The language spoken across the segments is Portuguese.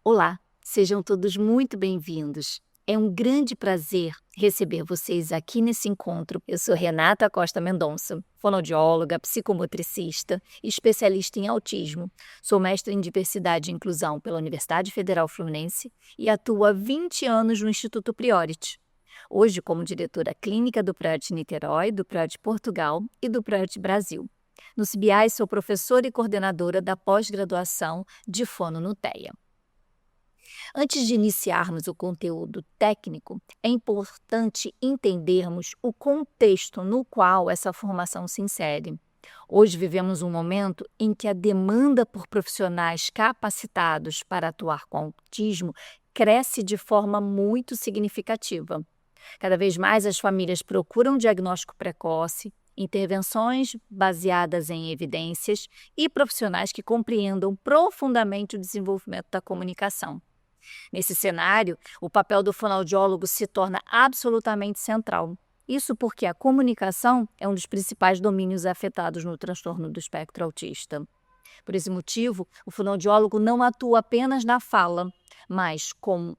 Olá, sejam todos muito bem-vindos. É um grande prazer receber vocês aqui nesse encontro. Eu sou Renata Costa Mendonça, fonoaudióloga, psicomotricista e especialista em autismo. Sou mestre em diversidade e inclusão pela Universidade Federal Fluminense e atuo há 20 anos no Instituto Priority. Hoje, como diretora clínica do Priority Niterói, do Priority Portugal e do Priority Brasil. No CBI, sou professora e coordenadora da pós-graduação de Fono no TEA. Antes de iniciarmos o conteúdo técnico, é importante entendermos o contexto no qual essa formação se insere. Hoje vivemos um momento em que a demanda por profissionais capacitados para atuar com autismo cresce de forma muito significativa. Cada vez mais as famílias procuram diagnóstico precoce, intervenções baseadas em evidências e profissionais que compreendam profundamente o desenvolvimento da comunicação. Nesse cenário, o papel do fonoaudiólogo se torna absolutamente central. Isso porque a comunicação é um dos principais domínios afetados no transtorno do espectro autista. Por esse motivo, o fonoaudiólogo não atua apenas na fala, mas como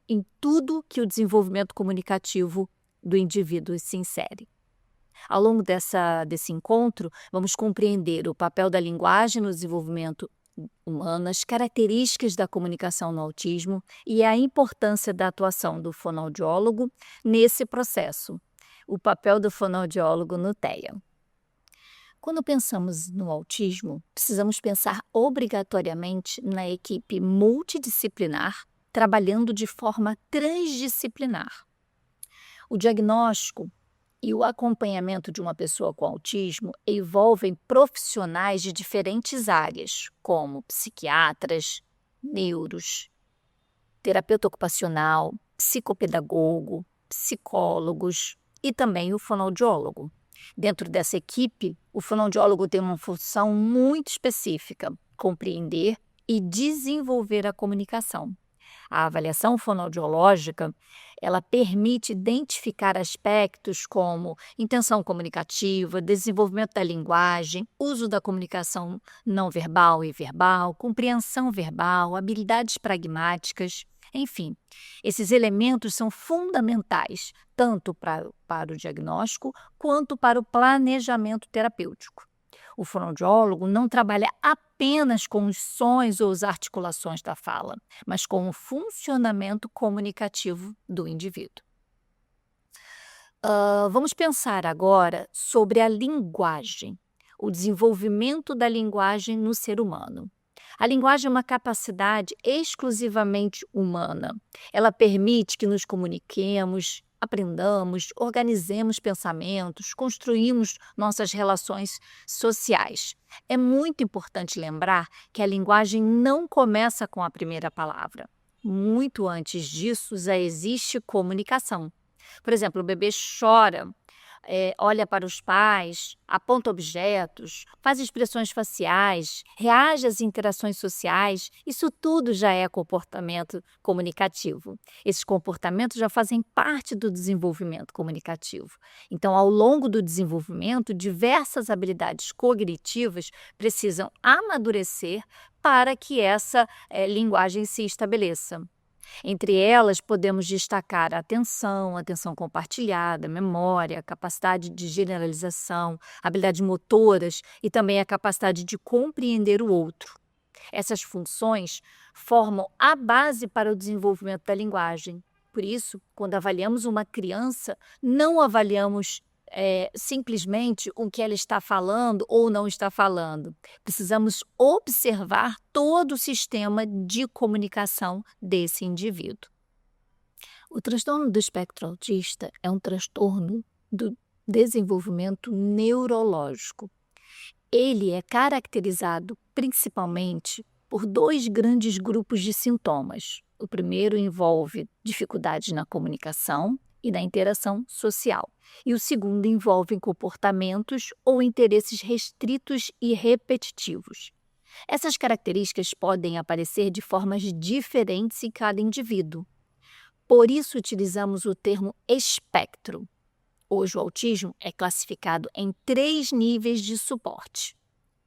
em tudo que o desenvolvimento comunicativo do indivíduo se insere. Ao longo desse encontro, vamos compreender o papel da linguagem no desenvolvimento humano, as características da comunicação no autismo e a importância da atuação do fonoaudiólogo nesse processo, o papel do fonoaudiólogo no TEA. Quando pensamos no autismo, precisamos pensar obrigatoriamente na equipe multidisciplinar, trabalhando de forma transdisciplinar. O diagnóstico e o acompanhamento de uma pessoa com autismo envolvem profissionais de diferentes áreas, como psiquiatras, neuros, terapeuta ocupacional, psicopedagogo, psicólogos e também o fonoaudiólogo. Dentro dessa equipe, o fonoaudiólogo tem uma função muito específica: compreender e desenvolver a comunicação. A avaliação fonoaudiológica, ela permite identificar aspectos como intenção comunicativa, desenvolvimento da linguagem, uso da comunicação não verbal e verbal, compreensão verbal, habilidades pragmáticas, enfim. Esses elementos são fundamentais tanto para o diagnóstico quanto para o planejamento terapêutico. O fonoaudiólogo não trabalha apenas com os sons ou as articulações da fala, mas com o funcionamento comunicativo do indivíduo. Vamos pensar agora sobre a linguagem, o desenvolvimento da linguagem no ser humano. A linguagem é uma capacidade exclusivamente humana. Ela permite que nos comuniquemos, aprendamos, organizemos pensamentos, construímos nossas relações sociais. É muito importante lembrar que a linguagem não começa com a primeira palavra. Muito antes disso, já existe comunicação. Por exemplo, o bebê chora, olha para os pais, aponta objetos, faz expressões faciais, reage às interações sociais. Isso tudo já é comportamento comunicativo. Esses comportamentos já fazem parte do desenvolvimento comunicativo. Então, ao longo do desenvolvimento, diversas habilidades cognitivas precisam amadurecer para que essa linguagem se estabeleça. Entre elas, podemos destacar a atenção compartilhada, memória, capacidade de generalização, habilidades motoras e também a capacidade de compreender o outro. Essas funções formam a base para o desenvolvimento da linguagem. Por isso, quando avaliamos uma criança, não avaliamos simplesmente o que ela está falando ou não está falando. Precisamos observar todo o sistema de comunicação desse indivíduo. O transtorno do espectro autista é um transtorno do desenvolvimento neurológico. Ele é caracterizado principalmente por dois grandes grupos de sintomas. O primeiro envolve dificuldades na comunicação e na interação social. E o segundo envolve comportamentos ou interesses restritos e repetitivos. Essas características podem aparecer de formas diferentes em cada indivíduo. Por isso, utilizamos o termo espectro. Hoje, o autismo é classificado em 3 níveis de suporte.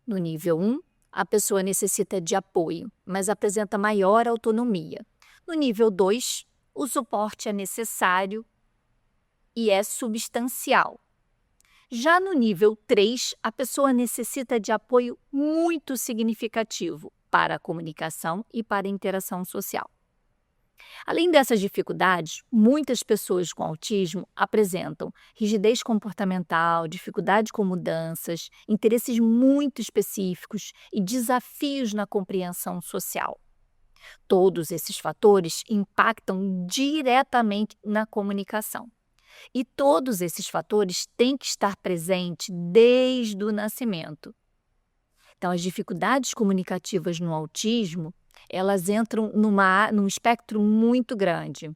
No nível 1, a pessoa necessita de apoio, mas apresenta maior autonomia. No nível 2, o suporte é necessário e é substancial. Já no nível 3, a pessoa necessita de apoio muito significativo para a comunicação e para a interação social. Além dessas dificuldades, muitas pessoas com autismo apresentam rigidez comportamental, dificuldade com mudanças, interesses muito específicos e desafios na compreensão social. Todos esses fatores impactam diretamente na comunicação. E todos esses fatores têm que estar presentes desde o nascimento. Então, as dificuldades comunicativas no autismo, elas entram num espectro muito grande.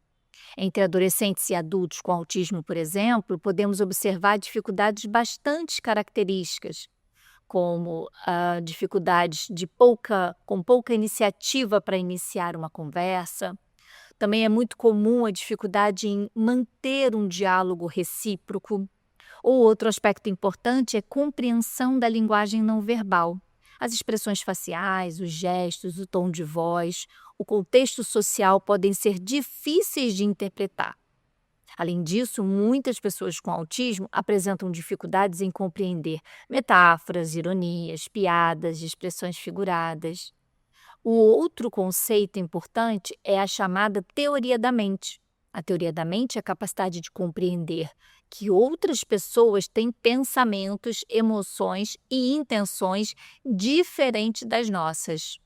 Entre adolescentes e adultos com autismo, por exemplo, podemos observar dificuldades bastante características, como dificuldades com pouca iniciativa para iniciar uma conversa. Também é muito comum a dificuldade em manter um diálogo recíproco. Outro aspecto importante é compreensão da linguagem não verbal. As expressões faciais, os gestos, o tom de voz, o contexto social podem ser difíceis de interpretar. Além disso, muitas pessoas com autismo apresentam dificuldades em compreender metáforas, ironias, piadas, expressões figuradas. O outro conceito importante é a chamada teoria da mente. A teoria da mente é a capacidade de compreender que outras pessoas têm pensamentos, emoções e intenções diferentes das nossas.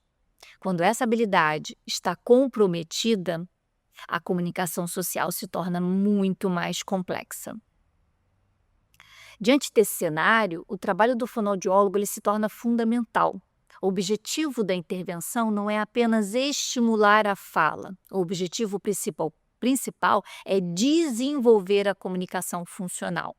Quando essa habilidade está comprometida, a comunicação social se torna muito mais complexa. Diante desse cenário, o trabalho do fonoaudiólogo ele se torna fundamental. O objetivo da intervenção não é apenas estimular a fala. O objetivo principal é desenvolver a comunicação funcional.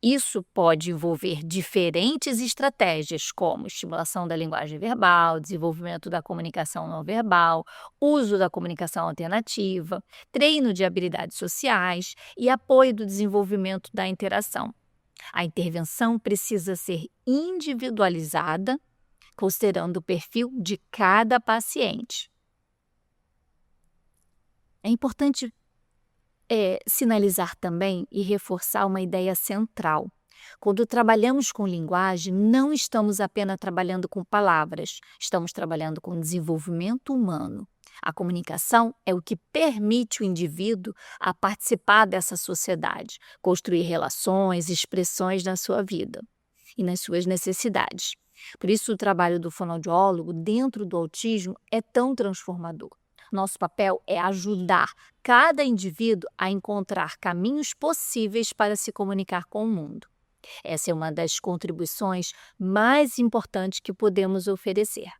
Isso pode envolver diferentes estratégias, como estimulação da linguagem verbal, desenvolvimento da comunicação não verbal, uso da comunicação alternativa, treino de habilidades sociais e apoio do desenvolvimento da interação. A intervenção precisa ser individualizada, considerando o perfil de cada paciente. É importante sinalizar também e reforçar uma ideia central. Quando trabalhamos com linguagem, não estamos apenas trabalhando com palavras, estamos trabalhando com desenvolvimento humano. A comunicação é o que permite o indivíduo a participar dessa sociedade, construir relações, expressões na sua vida e nas suas necessidades. Por isso, o trabalho do fonoaudiólogo dentro do autismo é tão transformador. Nosso papel é ajudar cada indivíduo a encontrar caminhos possíveis para se comunicar com o mundo. Essa é uma das contribuições mais importantes que podemos oferecer.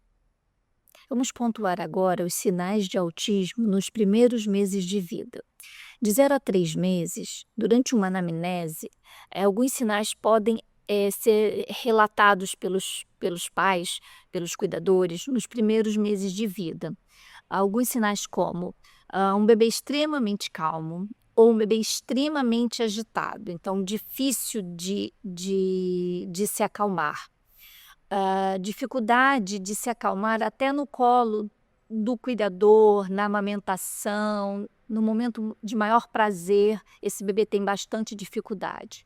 Vamos pontuar agora os sinais de autismo nos primeiros meses de vida. De 0 a 3 meses, durante uma anamnese, alguns sinais podem ser relatados pelos pais, pelos cuidadores, nos primeiros meses de vida. Alguns sinais como um bebê extremamente calmo ou um bebê extremamente agitado, então difícil de se acalmar. Dificuldade de se acalmar até no colo do cuidador, na amamentação, no momento de maior prazer, esse bebê tem bastante dificuldade.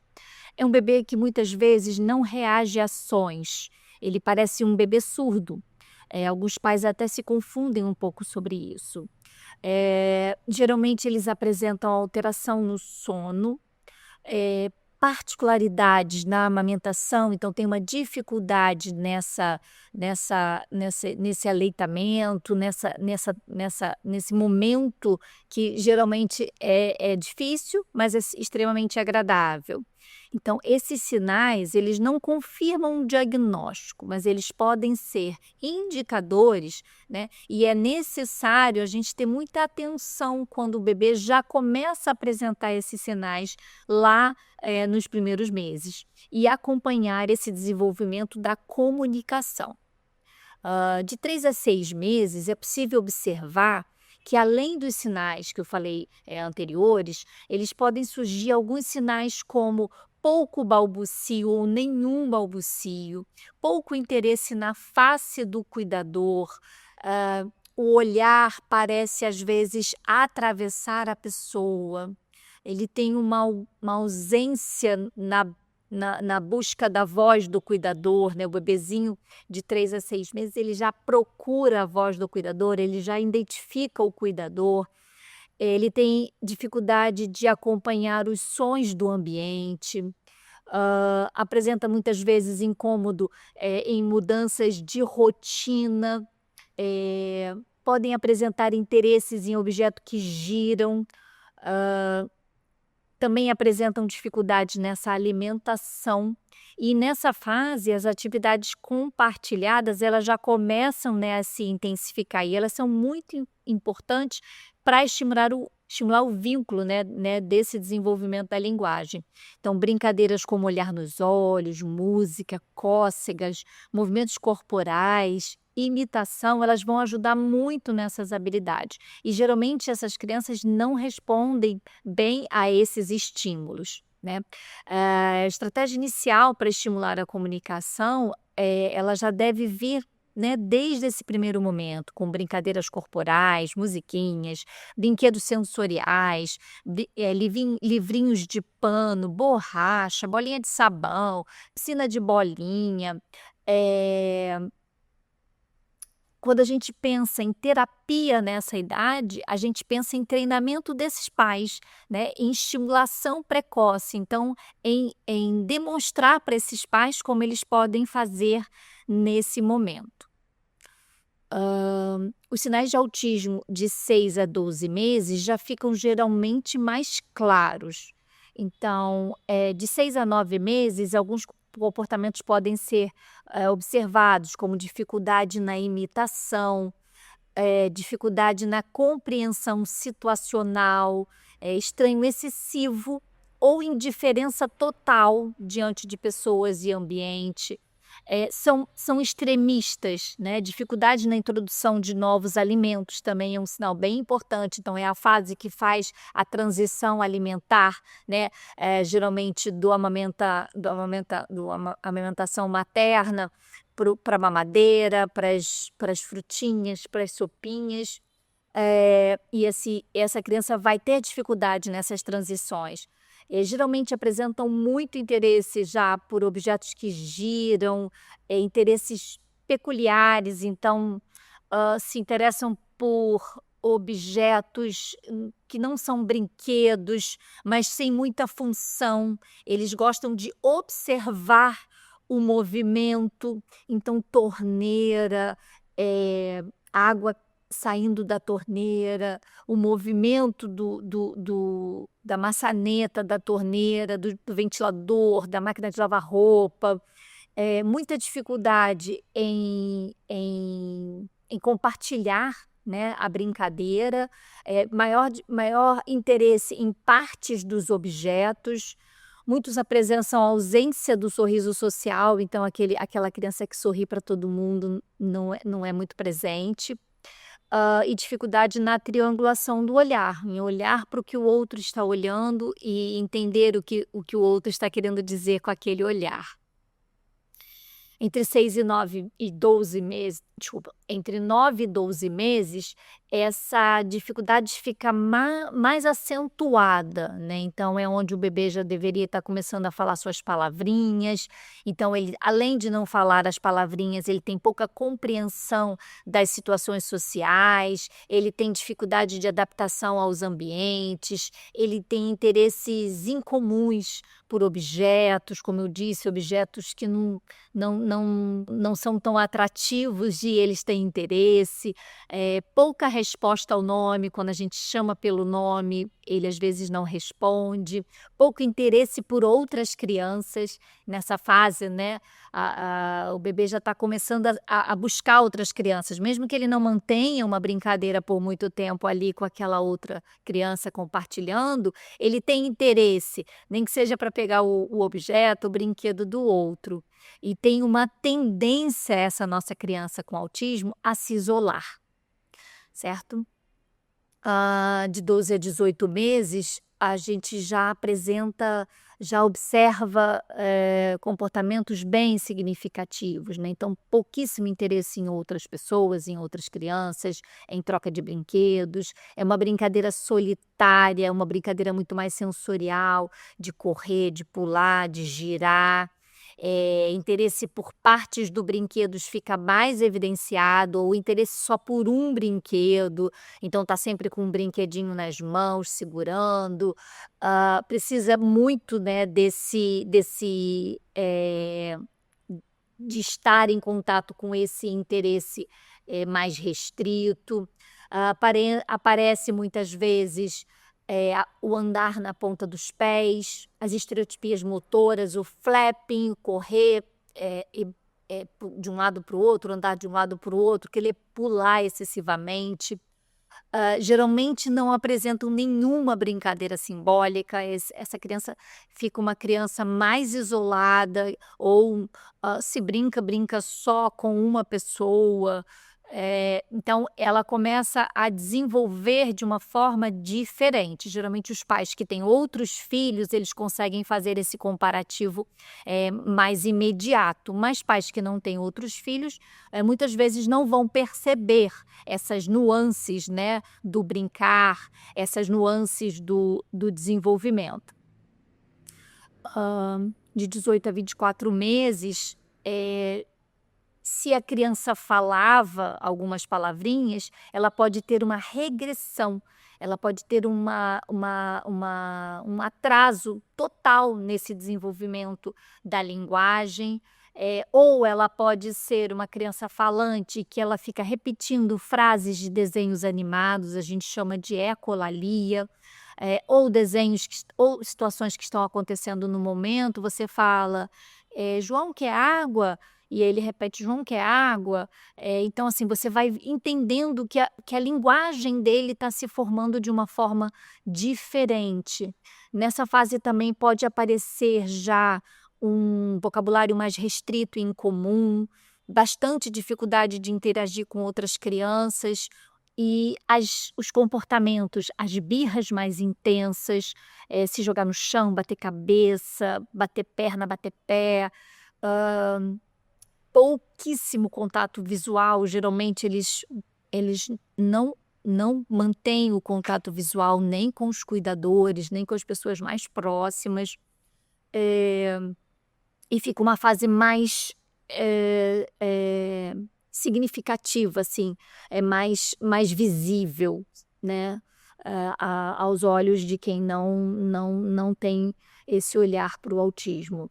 É um bebê que muitas vezes não reage a sons, ele parece um bebê surdo. Alguns pais até se confundem um pouco sobre isso. Geralmente eles apresentam alteração no sono, particularidades na amamentação, então tem uma dificuldade nesse aleitamento, nesse momento que geralmente é difícil, mas é extremamente agradável. Então, esses sinais, eles não confirmam um diagnóstico, mas eles podem ser indicadores, né? E é necessário a gente ter muita atenção quando o bebê já começa a apresentar esses sinais lá nos primeiros meses e acompanhar esse desenvolvimento da comunicação. De 3 a 6 meses, é possível observar que, além dos sinais que eu falei anteriores, eles podem surgir alguns sinais como pouco balbucio ou nenhum balbucio, pouco interesse na face do cuidador, ah, o olhar parece às vezes atravessar a pessoa, ele tem uma ausência na busca da voz do cuidador, né, o bebezinho de 3 a 6 meses, ele já procura a voz do cuidador, ele já identifica o cuidador, ele tem dificuldade de acompanhar os sons do ambiente, apresenta muitas vezes incômodo, em mudanças de rotina, eh, podem apresentar interesses em objetos que giram, também apresentam dificuldades nessa alimentação. E nessa fase, as atividades compartilhadas, elas já começam, né, a se intensificar e elas são muito importantes para estimular o vínculo, né, desse desenvolvimento da linguagem. Então, brincadeiras como olhar nos olhos, música, cócegas, movimentos corporais, imitação, elas vão ajudar muito nessas habilidades. E geralmente essas crianças não respondem bem a esses estímulos, né. A estratégia inicial para estimular a comunicação, ela já deve vir, né, desde esse primeiro momento, com brincadeiras corporais, musiquinhas, brinquedos sensoriais, livrinhos de pano, borracha, bolinha de sabão, piscina de bolinha, eh quando a gente pensa em terapia nessa idade, a gente pensa em treinamento desses pais, né, em estimulação precoce, então em demonstrar para esses pais como eles podem fazer nesse momento. Os sinais de autismo de 6 a 12 meses já ficam geralmente mais claros. Então, de 6 a 9 meses, alguns comportamentos podem ser, observados, como dificuldade na imitação, dificuldade na compreensão situacional, estranho excessivo ou indiferença total diante de pessoas e ambiente. São extremistas, né, dificuldade na introdução de novos alimentos também é um sinal bem importante, então é a fase que faz a transição alimentar, né, geralmente do amamentação materna para a mamadeira, para as frutinhas, para as sopinhas, e essa criança vai ter dificuldade nessas transições. Geralmente apresentam muito interesse já por objetos que giram, interesses peculiares, então, se interessam por objetos, que não são brinquedos, mas sem muita função. Eles gostam de observar o movimento, então torneira, água saindo da torneira, o movimento da maçaneta da torneira, do ventilador, da máquina de lavar roupa, muita dificuldade em compartilhar, né, a brincadeira, maior interesse em partes dos objetos, muitos apresentam a ausência do sorriso social, então aquela criança que sorri para todo mundo não é muito presente. E dificuldade na triangulação do olhar, em olhar para o que o outro está olhando e entender o que o outro está querendo dizer com aquele olhar. Entre 6 e 12 meses, desculpa, entre 9 e 12 meses, essa dificuldade fica mais acentuada, né, então é onde o bebê já deveria estar começando a falar suas palavrinhas, então ele, além de não falar as palavrinhas, ele tem pouca compreensão das situações sociais, ele tem dificuldade de adaptação aos ambientes, ele tem interesses incomuns por objetos, como eu disse, objetos que não são tão atrativos e eles têm interesse, pouca resposta ao nome, quando a gente chama pelo nome, ele às vezes não responde, pouco interesse por outras crianças nessa fase, né, o bebê já está começando a buscar outras crianças, mesmo que ele não mantenha uma brincadeira por muito tempo ali com aquela outra criança compartilhando, ele tem interesse, nem que seja para pegar o objeto, o brinquedo do outro. E tem uma tendência essa nossa criança com autismo a se isolar, certo? De 12 a 18 meses, a gente já observa, comportamentos bem significativos, né, então pouquíssimo interesse em outras pessoas, em outras crianças, em troca de brinquedos, é uma brincadeira solitária, é uma brincadeira muito mais sensorial, de correr, de pular, de girar. Interesse por partes do brinquedos fica mais evidenciado, ou interesse só por um brinquedo, então tá sempre com um brinquedinho nas mãos, segurando. Precisa muito, né, de estar em contato com esse interesse, mais restrito. Aparece muitas vezes, o andar na ponta dos pés, as estereotipias motoras, o flapping, o correr, de um lado para o outro, andar de um lado para o outro, querer pular excessivamente. Geralmente não apresentam nenhuma brincadeira simbólica, essa criança fica uma criança mais isolada ou, se brinca, brinca só com uma pessoa, então ela começa a desenvolver de uma forma diferente. Geralmente os pais que têm outros filhos, eles conseguem fazer esse comparativo, mais imediato, mas pais que não têm outros filhos, muitas vezes não vão perceber essas nuances, né, do brincar, essas nuances do desenvolvimento. De 18 a 24 meses, se a criança falava algumas palavrinhas, ela pode ter uma regressão, ela pode ter um atraso total nesse desenvolvimento da linguagem, ou ela pode ser uma criança falante que ela fica repetindo frases de desenhos animados, a gente chama de ecolalia, ou desenhos ou situações que estão acontecendo no momento, você fala: "João quer água?", e ele repete: "João quer água?". Então, assim, você vai entendendo que a linguagem dele está se formando de uma forma diferente. Nessa fase também pode aparecer já um vocabulário mais restrito e incomum, bastante dificuldade de interagir com outras crianças e os comportamentos, as birras mais intensas, se jogar no chão, bater cabeça, bater perna, bater pé, hã pouquíssimo contato visual, geralmente eles não mantêm o contato visual nem com os cuidadores, nem com as pessoas mais próximas, eh, e fica uma fase mais, significativa, assim, é mais visível, né, aos olhos de quem não tem esse olhar para o autismo.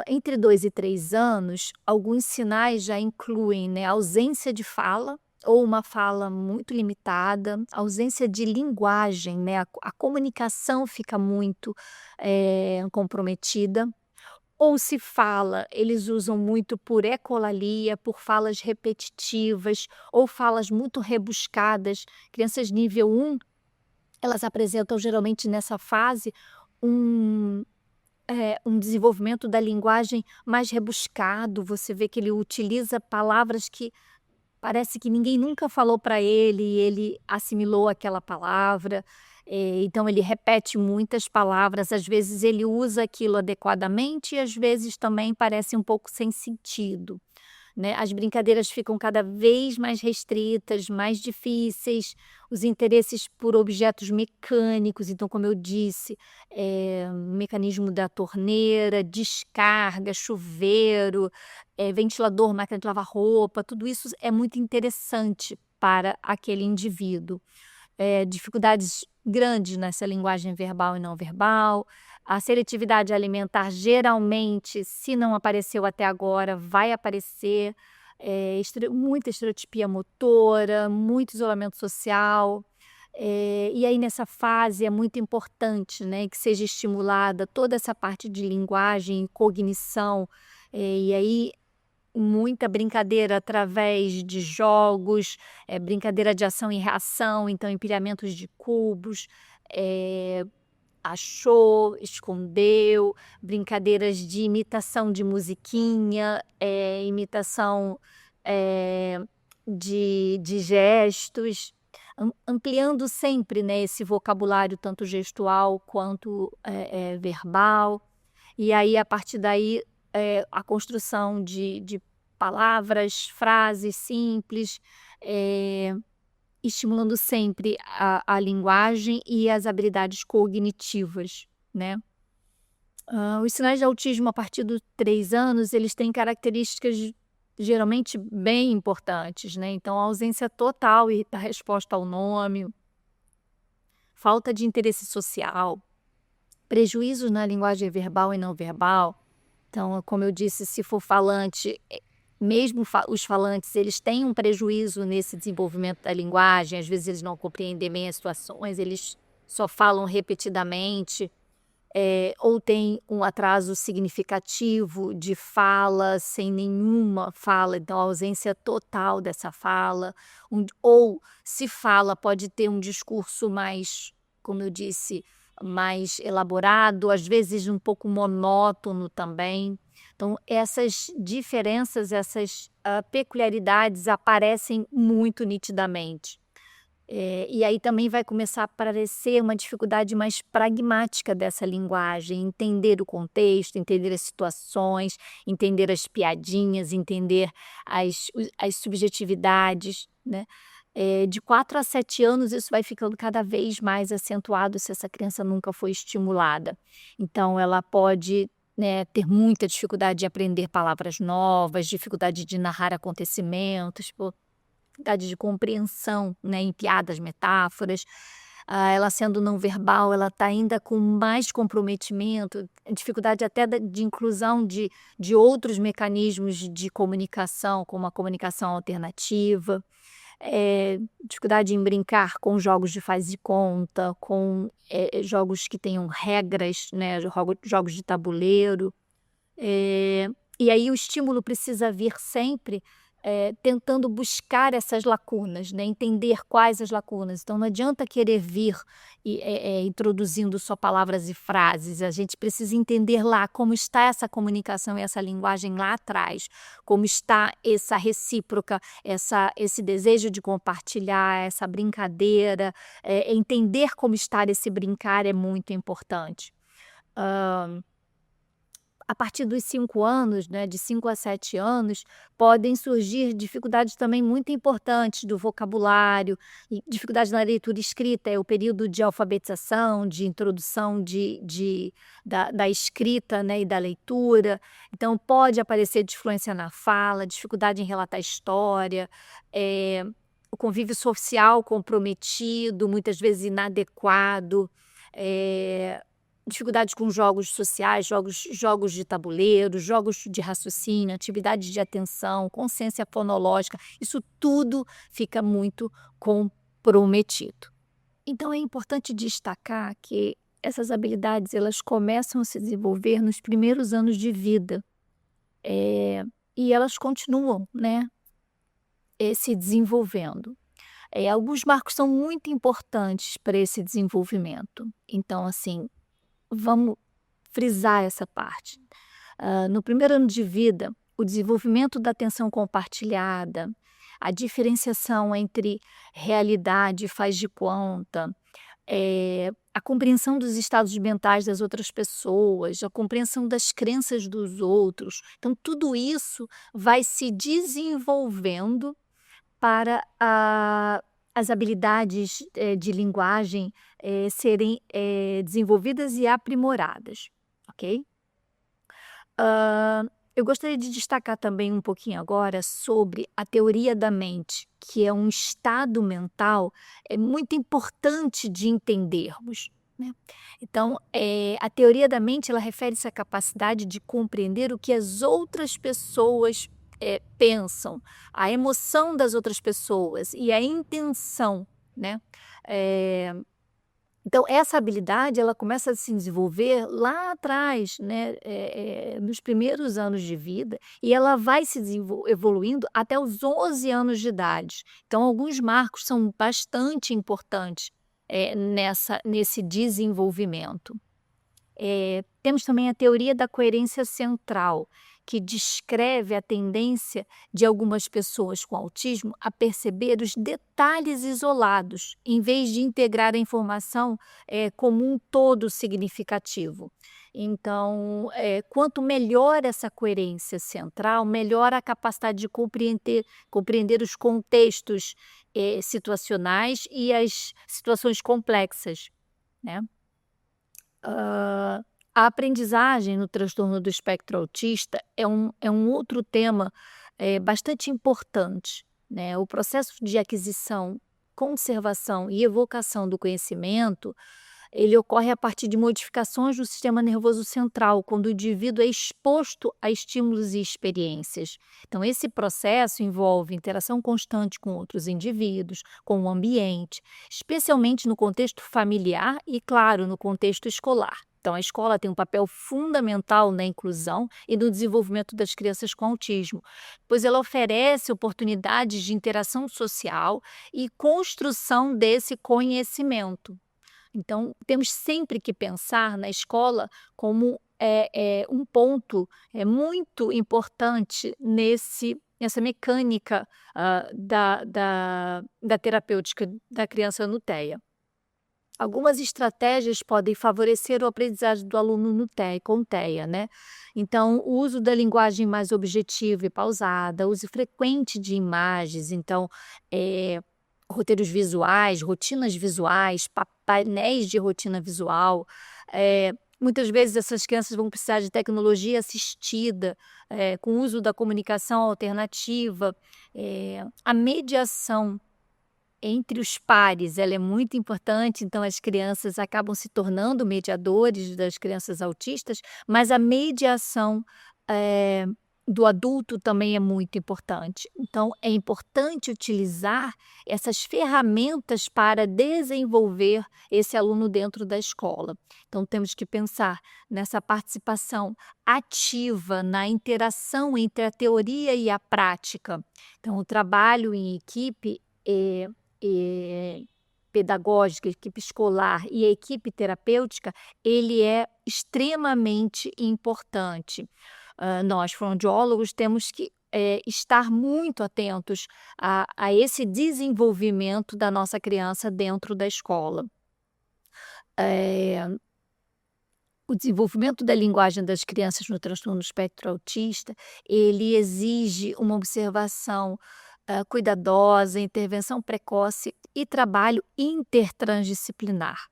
Entre 2 e 3 anos, alguns sinais já incluem, né, ausência de fala ou uma fala muito limitada, ausência de linguagem, né, a comunicação fica muito, comprometida, ou se fala, eles usam muito por ecolalia, por falas repetitivas ou falas muito rebuscadas. Crianças nível 1, elas apresentam geralmente nessa fase um um desenvolvimento da linguagem mais rebuscado, você vê que ele utiliza palavras que parece que ninguém nunca falou para ele e ele assimilou aquela palavra, então ele repete muitas palavras, às vezes ele usa aquilo adequadamente e às vezes também parece um pouco sem sentido. Né, as brincadeiras ficam cada vez mais restritas, mais difíceis, os interesses por objetos mecânicos, então, como eu disse, mecanismo da torneira, descarga, chuveiro, ventilador, máquina de lavar roupa, tudo isso é muito interessante para aquele indivíduo. Dificuldades grandes nessa linguagem verbal e não verbal, a seletividade alimentar geralmente, se não apareceu até agora, vai aparecer, muita estereotipia motora, muito isolamento social, e aí nessa fase é muito importante, né, que seja estimulada toda essa parte de linguagem e cognição, e aí muita brincadeira através de jogos, brincadeira de ação e reação, então empilhamentos de cubos, eh, achou, escondeu, brincadeiras de imitação de musiquinha, imitação, de gestos. ampliando sempre, né, esse vocabulário tanto gestual quanto verbal. E aí, a partir daí, a construção de palavras, frases simples, eh, estimulando sempre a linguagem e as habilidades cognitivas, né. Os sinais de autismo a partir dos 3 anos, eles têm características geralmente bem importantes, né, então a ausência total da resposta ao nome, falta de interesse social, prejuízos na linguagem verbal e não verbal. Então, como eu disse, se for falante, mesmo os falantes, eles têm um prejuízo nesse desenvolvimento da linguagem, às vezes eles não compreendem bem as situações, eles só falam repetidamente, ou tem um atraso significativo de fala, sem nenhuma fala, então a ausência total dessa fala, ou se fala, pode ter um discurso mais, como eu disse, mais elaborado, às vezes um pouco monótono também. Então essas diferenças, essas, peculiaridades aparecem muito nitidamente. E aí também vai começar a aparecer uma dificuldade mais pragmática dessa linguagem, entender o contexto, entender as situações, entender as piadinhas, entender as subjetividades, né. De 4 a 7 anos isso vai ficando cada vez mais acentuado se essa criança nunca foi estimulada. Então ela pode, né, ter muita dificuldade de aprender palavras novas, dificuldade de narrar acontecimentos, dificuldade de compreensão, né, em piadas, metáforas. Ela sendo não verbal, ela está ainda com mais comprometimento, dificuldade até de inclusão de outros mecanismos de comunicação, como a comunicação alternativa, dificuldade em brincar com jogos de faz de conta, com, jogos que tenham regras, né, jogos de tabuleiro. E aí o estímulo precisa vir sempre, tentando buscar essas lacunas, né, entender quais as lacunas. Então não adianta querer vir introduzindo só palavras e frases, a gente precisa entender lá como está essa comunicação e essa linguagem lá atrás, como está essa recíproca, esse desejo de compartilhar, essa brincadeira, entender como está esse brincar é muito importante. A partir dos 5 anos, né, de 5 a 7 anos, podem surgir dificuldades também muito importantes do vocabulário, e dificuldades na leitura e escrita, é o período de alfabetização, de introdução da escrita, né, e da leitura. Então pode aparecer disfluência na fala, dificuldade em relatar história, o convívio social comprometido, muitas vezes inadequado, eh dificuldade com jogos sociais, jogos de tabuleiro, jogos de raciocínio, atividades de atenção, consciência fonológica, isso tudo fica muito comprometido. Então é importante destacar que essas habilidades, elas começam a se desenvolver nos primeiros anos de vida, e elas continuam, né, se desenvolvendo. Alguns marcos são muito importantes para esse desenvolvimento. Então, assim, vamos frisar essa parte. No primeiro ano de vida, o desenvolvimento da atenção compartilhada, a diferenciação entre realidade e faz de conta, a compreensão dos estados mentais das outras pessoas, a compreensão das crenças dos outros. Então, tudo isso vai se desenvolvendo para as habilidades, de linguagem, serem, desenvolvidas e aprimoradas, ok? Eu gostaria de destacar também um pouquinho agora sobre a teoria da mente, que é um estado mental, muito importante de entendermos, né. Então, a teoria da mente, ela refere-se à capacidade de compreender o que as outras pessoas, pensam, a emoção das outras pessoas e a intenção, né. Eh então essa habilidade, ela começa a se desenvolver lá atrás, né, nos primeiros anos de vida, e ela vai se evoluindo até os 11 anos de idade. Então alguns marcos são bastante importantes, nesse desenvolvimento. Temos também a teoria da coerência central, que descreve a tendência de algumas pessoas com autismo a perceber os detalhes isolados, em vez de integrar a informação como um todo significativo. Então, quanto melhor essa coerência central, melhor a capacidade de compreender os contextos situacionais e as situações complexas, né? A aprendizagem no transtorno do espectro autista é um outro tema bastante importante, né? O processo de aquisição, conservação e evocação do conhecimento, ele ocorre a partir de modificações do sistema nervoso central, quando o indivíduo é exposto a estímulos e experiências. Então, esse processo envolve interação constante com outros indivíduos, com o ambiente, especialmente no contexto familiar e, claro, no contexto escolar. Então, a escola tem um papel fundamental na inclusão e no desenvolvimento das crianças com autismo, pois ela oferece oportunidades de interação social e construção desse conhecimento. Então, temos sempre que pensar na escola como um ponto muito importante nessa mecânica da terapêutica da criança no TEA. Algumas estratégias podem favorecer o aprendizagem do aluno no TEA, com TEA, né? Então, o uso da linguagem mais objetiva e pausada, uso frequente de imagens, então, roteiros visuais, rotinas visuais, painéis de rotina visual. Muitas vezes essas crianças vão precisar de tecnologia assistida, com o uso da comunicação alternativa, a mediação entre os pares, ela é muito importante, então as crianças acabam se tornando mediadores das crianças autistas, mas a mediação do adulto também é muito importante. Então, é importante utilizar essas ferramentas para desenvolver esse aluno dentro da escola. Então, temos que pensar nessa participação ativa, na interação entre a teoria e a prática. Então, o trabalho em equipe pedagógica, equipe escolar e a equipe terapêutica, ele é extremamente importante. Nós, fonoaudiólogos, temos que estar muito atentos a esse desenvolvimento da nossa criança dentro da escola. O desenvolvimento da linguagem das crianças no transtorno do espectro autista, ele exige uma observação cuidadosa, intervenção precoce e trabalho intertransdisciplinar.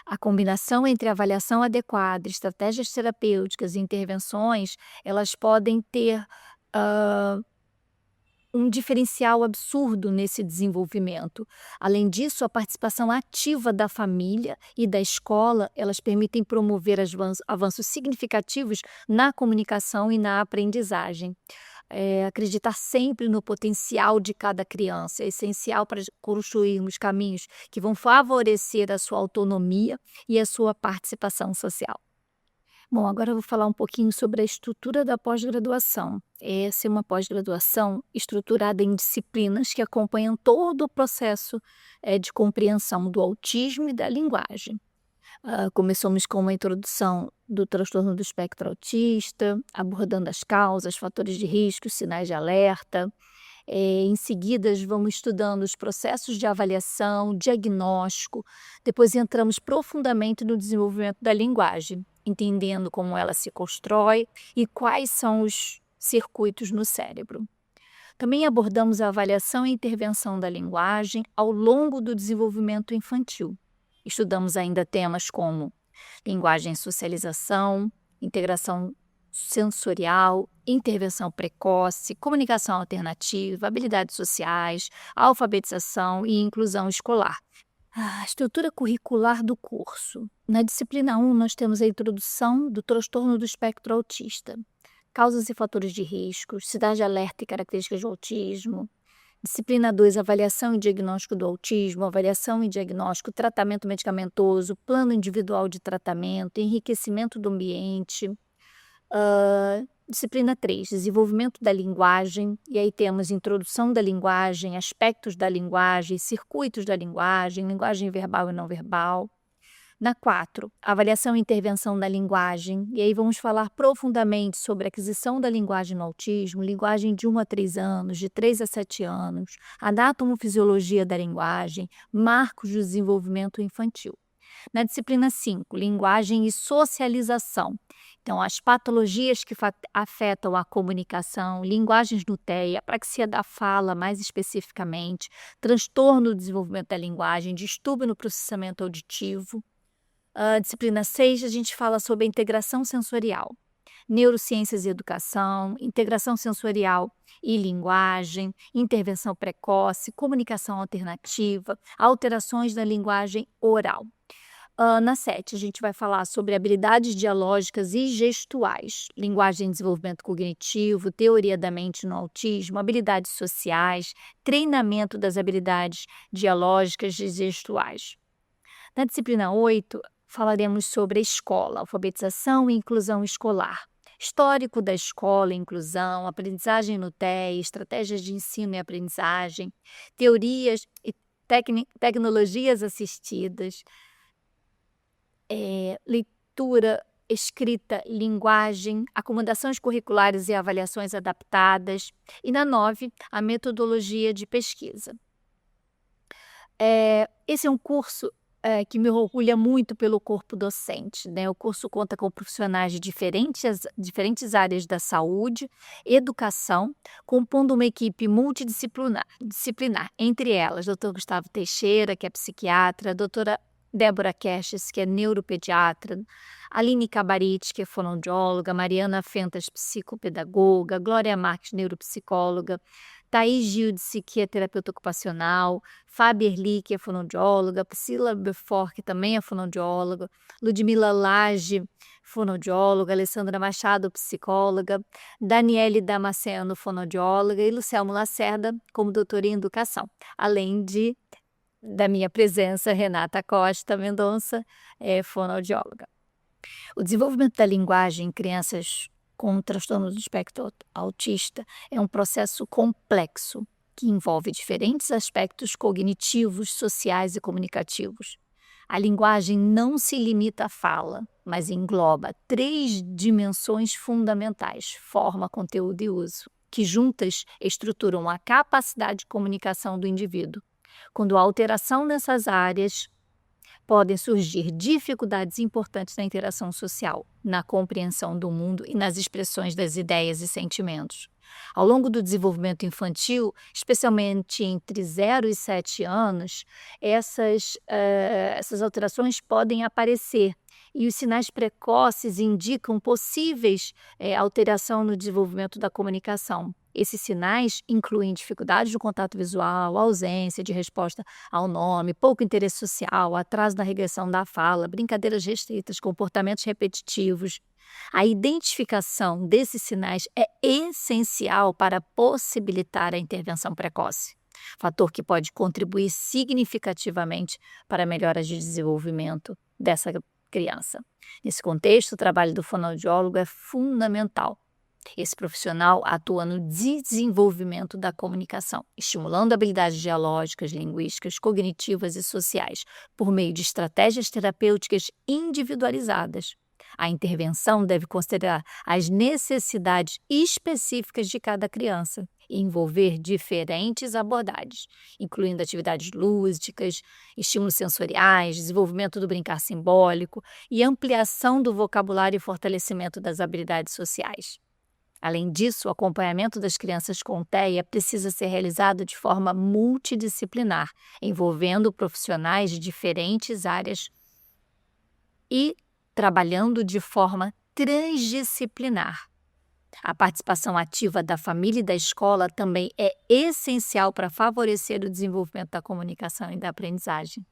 A combinação entre avaliação adequada, estratégias terapêuticas e intervenções, elas podem ter um diferencial absurdo nesse desenvolvimento. Além disso, a participação ativa da família e da escola, elas permitem promover avanços significativos na comunicação e na aprendizagem. Acreditar sempre no potencial de cada criança é essencial para construirmos caminhos que vão favorecer a sua autonomia e a sua participação social. Bom, agora eu vou falar um pouquinho sobre a estrutura da pós-graduação. Essa é uma pós-graduação estruturada em disciplinas que acompanham todo o processo de compreensão do autismo e da linguagem. Começamos com uma introdução do transtorno do espectro autista, abordando as causas, fatores de risco, sinais de alerta. Em seguida, vamos estudando os processos de avaliação, diagnóstico. Depois entramos profundamente no desenvolvimento da linguagem, entendendo como ela se constrói e quais são os circuitos no cérebro. Também abordamos a avaliação e intervenção da linguagem ao longo do desenvolvimento infantil. Estudamos ainda temas como linguagem e socialização, integração sensorial, intervenção precoce, comunicação alternativa, habilidades sociais, alfabetização e inclusão escolar. A estrutura curricular do curso. Na disciplina 1, nós temos a introdução do transtorno do espectro autista, causas e fatores de risco, sinais de alerta e características do autismo. Disciplina 2, avaliação e diagnóstico do autismo, avaliação e diagnóstico, tratamento medicamentoso, plano individual de tratamento, enriquecimento do ambiente. Disciplina 3, desenvolvimento da linguagem, e aí temos introdução da linguagem, aspectos da linguagem, circuitos da linguagem, linguagem verbal e não verbal. Na 4, avaliação e intervenção da linguagem. E aí vamos falar profundamente sobre a aquisição da linguagem no autismo, linguagem de 1 a 3 anos, de 3 a 7 anos, anatomofisiologia da linguagem, marcos do desenvolvimento infantil. Na disciplina 5, linguagem e socialização. Então, as patologias que afetam a comunicação, linguagens no TEA, apraxia da fala mais especificamente, transtorno do desenvolvimento da linguagem, distúrbio no processamento auditivo. Disciplina 6, a gente fala sobre a integração sensorial, neurociências e educação, integração sensorial e linguagem, intervenção precoce, comunicação alternativa, alterações da linguagem oral. Na 7, a gente vai falar sobre habilidades dialógicas e gestuais, linguagem e desenvolvimento cognitivo, teoria da mente no autismo, habilidades sociais, treinamento das habilidades dialógicas e gestuais. Na disciplina 8, falaremos sobre a escola, alfabetização e inclusão escolar, histórico da escola e inclusão, aprendizagem no TEA, estratégias de ensino e aprendizagem, teorias e tecnologias assistidas, leitura, escrita, linguagem, acomodações curriculares e avaliações adaptadas. E na 9, a metodologia de pesquisa. Esse é um curso que me orgulha muito pelo corpo docente, né? O curso conta com profissionais de diferentes áreas da saúde, educação, compondo uma equipe multidisciplinar, entre elas, Dr. Gustavo Teixeira, que é psiquiatra, doutora Débora Keshes, que é neuropediatra, Aline Cabarite, que é fonoaudióloga, Mariana Fentas, psicopedagoga, Glória Marques, neuropsicóloga, Thaís Gildice, que é terapeuta ocupacional, Fábia Erli, que é fonoaudióloga, Priscila Beaufort, que também é fonoaudióloga, Ludmila Lage, fonoaudióloga, Alessandra Machado, psicóloga, Daniele Damasceno, fonoaudióloga, e Lucelmo Lacerda, como doutora em educação, além da minha presença, Renata Costa Mendonça, fonoaudióloga. O desenvolvimento da linguagem em crianças com transtorno do espectro autista é um processo complexo que envolve diferentes aspectos cognitivos, sociais e comunicativos. A linguagem não se limita à fala, mas engloba 3 dimensões fundamentais: forma, conteúdo e uso, que juntas estruturam a capacidade de comunicação do indivíduo. Quando há alteração nessas áreas, podem surgir dificuldades importantes na interação social, na compreensão do mundo e nas expressões das ideias e sentimentos. Ao longo do desenvolvimento infantil, especialmente entre 0 e 7 anos, essas alterações podem aparecer e os sinais precoces indicam possíveis alteração no desenvolvimento da comunicação. Esses sinais incluem dificuldades no contato visual, ausência de resposta ao nome, pouco interesse social, atraso na regressão da fala, brincadeiras restritas, comportamentos repetitivos. A identificação desses sinais é essencial para possibilitar a intervenção precoce, fator que pode contribuir significativamente para a melhora de desenvolvimento dessa criança. Nesse contexto, o trabalho do fonoaudiólogo é fundamental. Esse profissional atua no desenvolvimento da comunicação, estimulando habilidades dialógicas, linguísticas, cognitivas e sociais, por meio de estratégias terapêuticas individualizadas. A intervenção deve considerar as necessidades específicas de cada criança e envolver diferentes abordagens, incluindo atividades lúdicas, estímulos sensoriais, desenvolvimento do brincar simbólico e ampliação do vocabulário e fortalecimento das habilidades sociais. Além disso, o acompanhamento das crianças com TEA precisa ser realizado de forma multidisciplinar, envolvendo profissionais de diferentes áreas e trabalhando de forma transdisciplinar. A participação ativa da família e da escola também é essencial para favorecer o desenvolvimento da comunicação e da aprendizagem.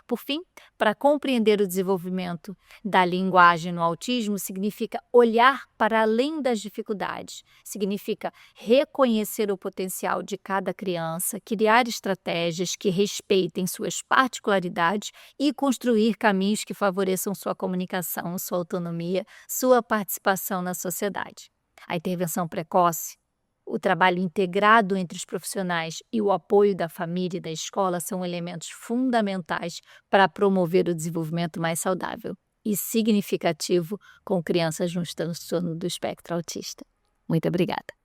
Por fim, para compreender o desenvolvimento da linguagem no autismo, significa olhar para além das dificuldades, significa reconhecer o potencial de cada criança, criar estratégias que respeitem suas particularidades e construir caminhos que favoreçam sua comunicação, sua autonomia, sua participação na sociedade. A intervenção precoce, O trabalho integrado entre os profissionais e o apoio da família e da escola são elementos fundamentais para promover o desenvolvimento mais saudável e significativo com crianças no transtorno do espectro autista. Muito obrigada.